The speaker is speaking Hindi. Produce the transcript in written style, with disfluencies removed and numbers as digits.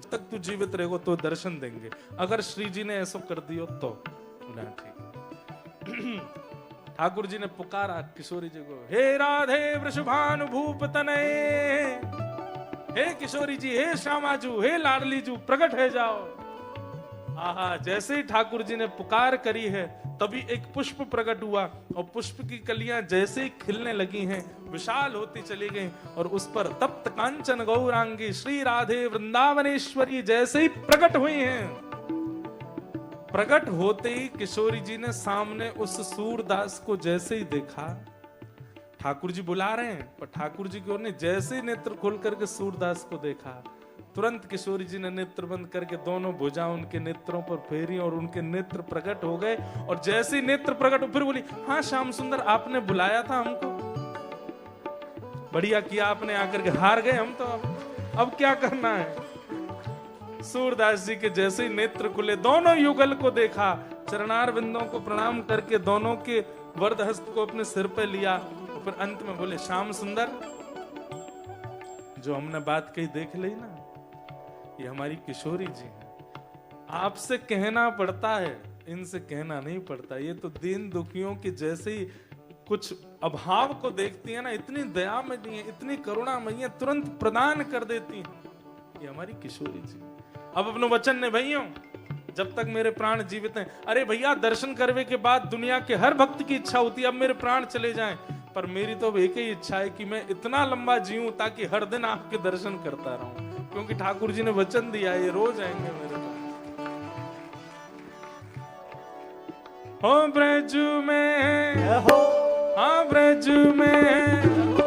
जब तक तू जीवित रहेगो तो दर्शन देंगे। अगर श्री जी ने ऐसा कर दियो तो ना ठीक। ठाकुर जी ने पुकारा किशोरी जी को, हे राधे वृषभानुभूप तनये, हे किशोरी जी, हे श्यामाजू, हे लाडली जू, प्रकट है जाओ। आहा, जैसे ही ठाकुर जी ने पुकार करी है तभी एक पुष्प प्रकट हुआ और पुष्प की कलियां जैसे ही खिलने लगी हैं विशाल होती चली गई और उस पर तप्त कांचन गौरांगी श्री राधे वृंदावनेश्वरी जैसे ही प्रकट हुई हैं। प्रकट होते ही किशोरी जी ने सामने उस सूरदास को जैसे ही देखा, ठाकुर जी बुला रहे हैं पर ठाकुर जी की ओर ने जैसे ही नेत्र खोल करके सूरदास को देखा, तुरंत किशोरी जी ने नेत्र बंद करके दोनों भुजाएं उनके नेत्रों पर फेरी और उनके नेत्र प्रकट हो गए। और जैसे ही नेत्र प्रकट हो फिर बोली, हाँ श्याम सुंदर, आपने बुलाया था हमको, बढ़िया किया आपने आकर के, हार गए हम तो, अब क्या करना है। सूरदास जी के जैसे ही नेत्र खुले, दोनों युगल को देखा, चरणार बिंदों को प्रणाम करके दोनों के वरद हस्त को अपने सिर पे लिया और फिर अंत में बोले, श्याम सुंदर, जो हमने बात कही देख ली ना, ये हमारी किशोरी जी है। आपसे कहना पड़ता है, इनसे कहना नहीं पड़ता। ये तो दीन दुखियों के जैसे ही कुछ अभाव को देखती है ना, इतनी दयामयी है, इतनी करुणामयी है, तुरंत प्रदान कर देती है। ये हमारी किशोरी जी। अब अपने वचन ने भैया, जब तक मेरे प्राण जीवित हैं, अरे भैया दर्शन करने के बाद दुनिया के हर भक्त की इच्छा होती है अब मेरे प्राण चले जाएं, पर मेरी तो अब एक ही इच्छा है कि मैं इतना लंबा जीऊं ताकि हर दिन आपके दर्शन करता रहूं, क्योंकि ठाकुर जी ने वचन दिया ये रोज आएंगे मेरे पास। हो ब्रज में, हाँ ब्रज में